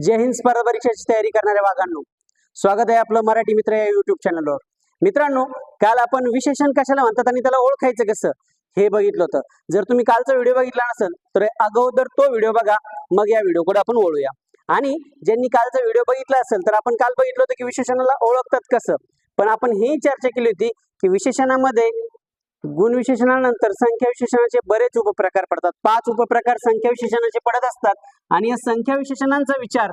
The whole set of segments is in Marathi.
जय हिंद स्पर्धा परीक्षेची तयारी करणाऱ्या वाघांनो, स्वागत आहे आपलं मराठी मित्र या युट्यूब चॅनलवर. मित्रांनो, काल आपण विशेषण कशाला म्हणतात आणि त्याला ओळखायचं कसं हे बघितलं होतं. जर तुम्ही कालचा व्हिडिओ बघितला नसेल तर अगोदर तो व्हिडिओ बघा, मग या व्हिडिओकडे आपण वळूया. आणि ज्यांनी कालचा व्हिडिओ बघितला असेल तर आपण काल बघितलं होतं की विशेषणाला ओळखतात कसं, पण आपण ही चर्चा केली होती की विशेषणामध्ये गुण विशेषणानंतर संख्या विशेषणाचे बरेच उपप्रकार पडतात. 5 उपप्रकार संख्या विशेषणाचे पडत असतात आणि या संख्या विशेषणांचा विचार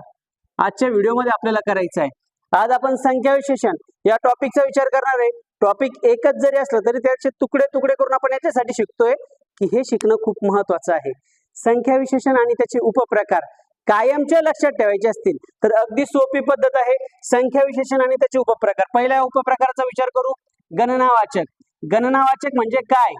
आजच्या व्हिडिओमध्ये आपल्याला करायचा आहे. आज आपण संख्या विशेषण या टॉपिकचा विचार करणार आहे. टॉपिक एकच जरी असलं तरी त्याचे तुकडे तुकडे करून आपण याच्यासाठी शिकतोय की हे शिकणं खूप महत्वाचं आहे. संख्या विशेषण आणि त्याचे उपप्रकार कायमच्या लक्षात ठेवायचे असतील तर अगदी सोपी पद्धत आहे. संख्या विशेषण आणि त्याचे उपप्रकार. पहिल्या उपप्रकाराचा विचार करू, गणनावाचक. गणनावाचक म्हणजे काय?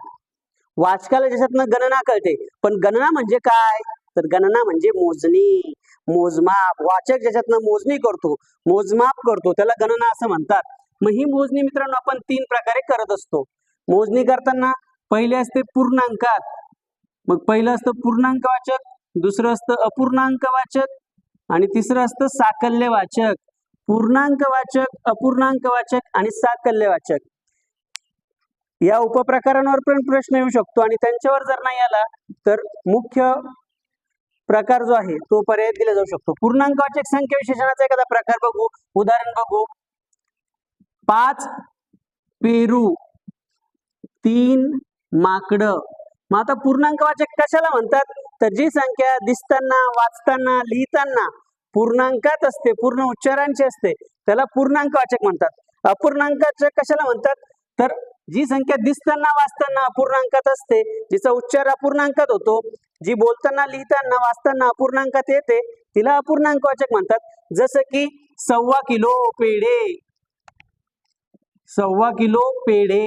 वाचकाला ज्याच्यातनं गणना कळते, पण गणना म्हणजे काय? तर गणना म्हणजे मोजणी, मोजमाप. वाचक ज्याच्यातनं मोजणी करतो, मोजमाप करतो, त्याला गणना असं म्हणतात. मग ही मोजणी मित्रांनो आपण 3 प्रकारे करत असतो. मोजणी करताना पहिले असते पूर्णांकात, मग पहिलं असतं पूर्णांकवाचक, दुसरं असतं अपूर्णांकवाचक आणि तिसरं असतं साकल्यवाचक. पूर्णांकवाचक, अपूर्णांकवाचक आणि साकल्यवाचक या उपप्रकारांवर पण प्रश्न येऊ शकतो आणि त्यांच्यावर जर नाही आला तर मुख्य प्रकार जो आहे तो पर्याय दिला जाऊ शकतो. पूर्णांकवाचक संख्या विशेषणाचा एखादा प्रकार बघू, उदाहरण बघू. 5 पेरू 3 माकडं. मग आता पूर्णांकवाचक कशाला म्हणतात? तर जी संख्या दिसताना, वाचताना, लिहिताना पूर्णांकात असते, पूर्ण उच्चारांची असते, त्याला पूर्णांकवाचक म्हणतात. अपूर्णांकवाचक कशाला म्हणतात? तर जी संख्या दिसताना, वाचताना अपूर्णांकात असते, जिचा उच्चार अपूर्णांकात होतो, जी बोलताना, लिहिताना, वाचताना अपूर्णांकात येते, तिला अपूर्णांकवाचक म्हणतात. जसं की 1.25 किलो पेढे, 1.25 किलो पेढे.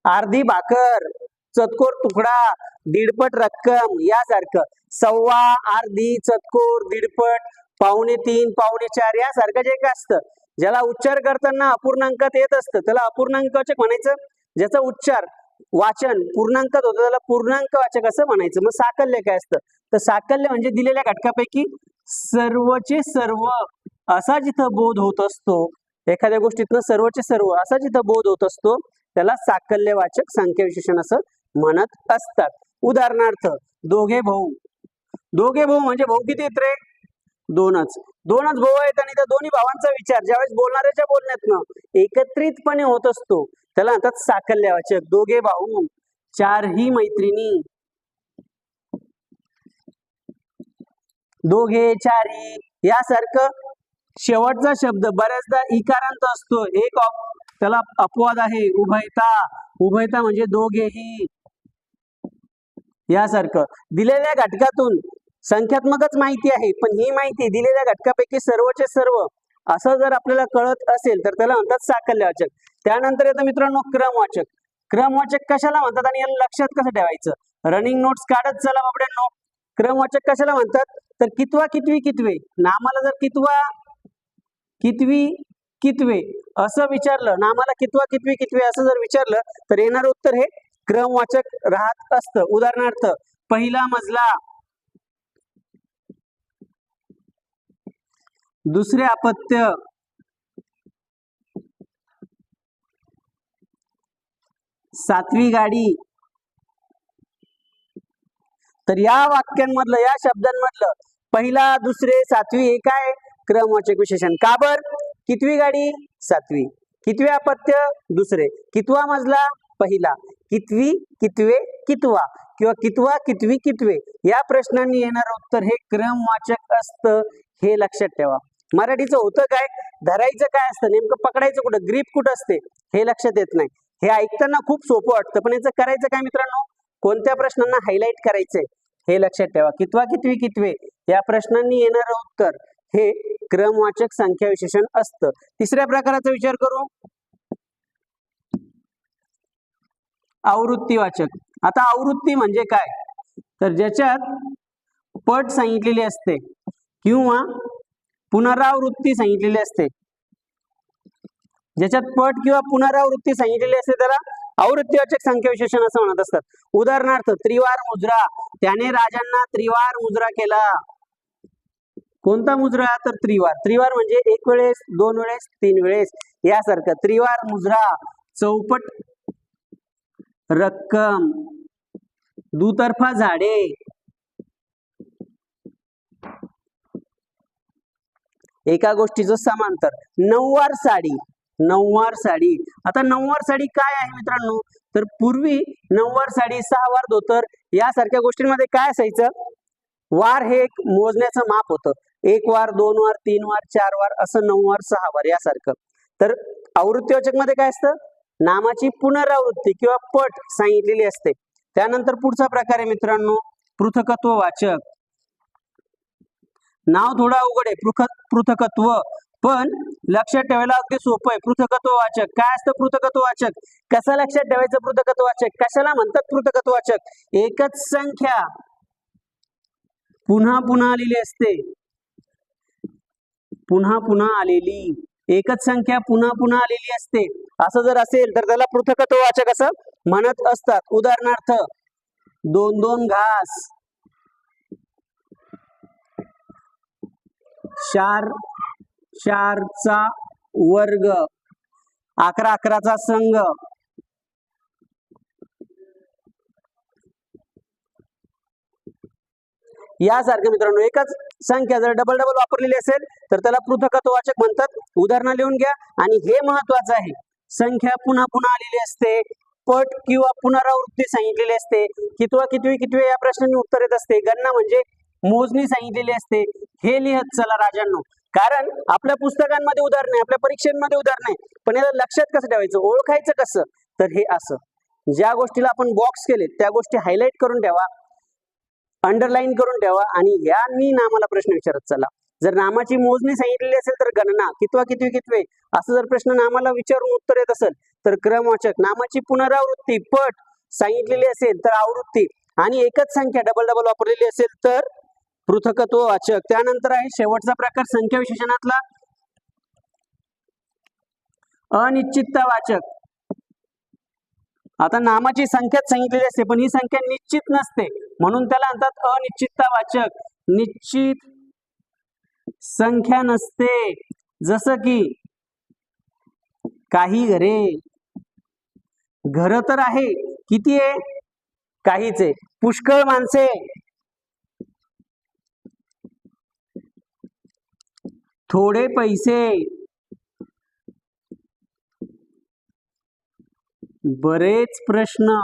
अर्धी भाकर, चतकोर तुकडा, दीडपट रक्कम यासारखं. 1.25, अर्धी, चतकोर, दीडपट, 2.25, 2.25 यासारखं जे काय असतं ज्याला उच्चार करताना अपूर्णांकात येत असतं त्याला अपूर्णांकवाचक म्हणायचं. ज्याचा उच्चार वाचन पूर्णांकात होतं त्याला पूर्णांकवाचक असं म्हणायचं. मग साकल्य काय असतं? तर साकल्य म्हणजे दिलेल्या घटकापैकी सर्वचे सर्व असा जिथं बोध होत असतो, एखाद्या गोष्टीतनं सर्वचे सर्व असा जिथं बोध होत असतो त्याला साकल्यवाचक संख्या विशेषण असं म्हणत असतात. उदाहरणार्थ दोघे भाऊ. दोघे भाऊ म्हणजे भाऊ किती आहेत रे? दोनच भाऊ आहेत आणि त्या दोन्ही भावांचा विचार ज्यावेळेस बोलणाऱ्याच्या बोलण्यातनं एकत्रितपणे होत असतो त्याला म्हणतात साकल्यवाचक. दोघे भाऊ, 4ही मैत्रिणी, दोघे, 4ही यासारखं. शेवटचा शब्द बऱ्याचदा इकारांत असतो, एक त्याला अपवाद आहे उभयता. उभयता म्हणजे दोघेही यासारखं. दिलेल्या घटकातून संख्यात्मकच माहिती आहे, पण ही माहिती दिलेल्या घटकापैकी सर्वचे सर्व असं जर आपल्याला कळत असेल तर त्याला म्हणतात साकल्यवाचक. त्यानंतर येतं मित्रांनो क्रमवाचक. क्रमवाचक कशाला म्हणतात आणि याला लक्षात कसं ठेवायचं? रनिंग नोट्स काढत चला बाबड्यांनो. क्रमवाचक कशाला म्हणतात? तर कितवा, कितवी, कितवे. नामाला जर कितवा, कितवी, कितवे असं विचारलं, नामाला कितवा, कितवी, कितवे असं जर विचारलं तर येणारं उत्तर हे क्रमवाचक राहत असतं. उदाहरणार्थ पहिला मजला, दुसरे अपत्य, सातवी गाडी. तर या वाक्यांमधलं, या शब्दांमधलं पहिला, दुसरे, सातवी हे काय? क्रमवाचक विशेषण. का बर? कितवी गाडी? सातवी. कितवे अपत्य? दुसरे. कितवा मजला? पहिला. कितवी, कितवे, कितवा किंवा कितवा, कितवी, कितवे या प्रश्नांनी येणारं उत्तर हे क्रमवाचक असतं. हे लक्षात ठेवा. मराठीचं होतं काय? धरायचं काय असतं, नेमकं पकडायचं कुठं, ग्रीप कुठं असते हे लक्षात येत नाही. हे ऐकताना खूप सोपं वाटतं, पण याचं करायचं काय मित्रांनो? कोणत्या प्रश्नांना हायलाइट करायचंय हे लक्षात ठेवा. कितवा, कितवी, कितवे या प्रश्नांनी येणारं उत्तर हे क्रमवाचक संख्या विशेषण असतं. तिसऱ्या प्रकाराचा विचार करू, आवृत्तीवाचक. आता आवृत्ती म्हणजे काय? तर ज्याच्यात पट सांगितलेली असते किंवा पुनरावृत्ती सांगितलेली असते. ज्याच्यात पट किंवा पुनरावृत्ती सांगितलेली असते त्याला आवृत्तीवाचक संख्या विशेषण असं म्हणत असतात. उदाहरणार्थ त्रिवार मुजरा, त्याने राजांना त्रिवार मुजरा केला. कोणता मुजरा? तर त्रिवार. त्रिवार म्हणजे एक वेळेस, दोन वेळेस, तीन वेळेस यासारखं त्रिवार मुजरा. चौपट रक्कम, दुतर्फा झाडे, एका गोष्टीचं समांतर. नऊवार साडी, नऊवार साडी. आता नऊवार साडी काय आहे मित्रांनो? तर पूर्वी नऊवार साडी, सहावार धोतर यासारख्या गोष्टींमध्ये काय असायचं? वार हे एक मोजण्याचं माप होतं. एक वार, दोन वार, तीन वार, चार वार, असं नऊ वार, सहा वार यासारखं. तर आवृत्तीवाचक मध्ये काय असतं? नामाची पुनरावृत्ती किंवा पट सांगितलेली असते. त्यानंतर पुढचा प्रकार आहे मित्रांनो पृथकत्व वाचक. नाव थोडं अवघड आहे पृथकत्व, पण लक्षात ठेवायला अगदी सोपं आहे. पृथकत्व वाचक काय असतं? पृथकत्व वाचक कसं लक्षात ठेवायचं? पृथकत्व वाचक कशाला म्हणतात? पृथकत्व वाचक एकच संख्या पुन्हा पुन्हा आलेली असते. पुन्हा पुन्हा आलेली, एकच संख्या पुन्हा पुन्हा आलेली असते. असं जर असेल तर त्याला पृथकत्व वाचक असं म्हणत असतात. उदाहरणार्थ दोन दोन घास, चार चारचा वर्ग, अकरा अकराचा संघ. यासारखं मित्रांनो एकच संख्या जर डबल डबल वापरलेली असेल तर त्याला पृथकत्व वाचक म्हणतात. उदाहरण लिहून घ्या. आणि हे महत्वाचं आहे, संख्या पुन्हा पुन्हा आलेली असते, पट किंवा पुनरावृत्ती सांगितलेली असते, कितवा कितवी कितवे या प्रश्नांनी उत्तर येत असते, गणना म्हणजे मोजणी सांगितलेली असते. हे लिहत चला राजांनो, कारण आपल्या पुस्तकांमध्ये उदाहरण आहे, आपल्या परीक्षांमध्ये उदाहरण आहे, पण याला लक्षात कसं ठेवायचं, ओळखायचं कसं? तर हे असं, ज्या गोष्टीला आपण बॉक्स केले त्या गोष्टी हायलाइट करून ठेवा, अंडरलाईन करून ठेवा आणि यांनी नामाला प्रश्न विचारत चला. जर नामाची मोजणी सांगितलेली असेल तर गणना, कितवा कितवी कितवे असं जर प्रश्न नामाला विचारून उत्तर येत असेल तर क्रमवाचक, नामाची पुनरावृत्ती पट सांगितलेली असेल तर आवृत्ती, आणि एकच संख्या डबल डबल वापरलेली असेल तर पृथकत्व वाचक. त्यानंतर आहे शेवटचा प्रकार संख्या विशेषणातला अनिश्चितता वाचक. आता नामाची संख्याच सांगितलेली असते पण ही संख्या निश्चित नसते म्हणून त्याला म्हणतात अनिश्चितता वाचक. निश्चित संख्या नसते, जसं की काही घरे, घर तर आहे, किती आहे? काहीच आहे. पुष्कळ माणसे, थोडे पैसे, बरेच प्रश्न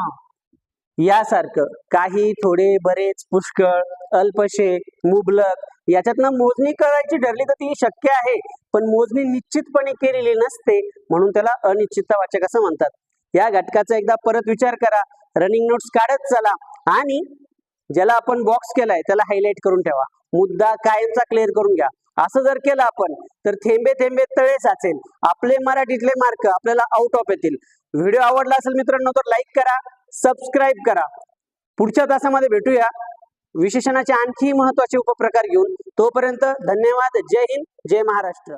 यासारखं. काही, थोडे, बरेच, पुष्कळ, अल्पशे, मुबलक याच्यातनं मोजणी करायची ठरली तर ती शक्य आहे पण मोजणी निश्चितपणे केलेली नसते म्हणून त्याला अनिश्चितता वाचक असं म्हणतात. या घटकाचा एकदा परत विचार करा, रनिंग नोट्स काढत चला आणि ज्याला आपण बॉक्स केलाय त्याला हायलाइट करून ठेवा, मुद्दा कायमचा क्लिअर करून घ्या. असं जर केलं आपण तर थेंबे थेंबे तळे साचेल. आपले मराठीतले मार्क आपल्याला आउट ऑफ येतील. व्हिडिओ आवडला असेल मित्रांनो तर लाईक करा, सबस्क्राईब करा. पुढच्या तासामध्ये भेटूया विशेषणाचे आणखी महत्त्वाचे उपप्रकार घेऊन. तोपर्यंत धन्यवाद. जय हिंद, जय महाराष्ट्र.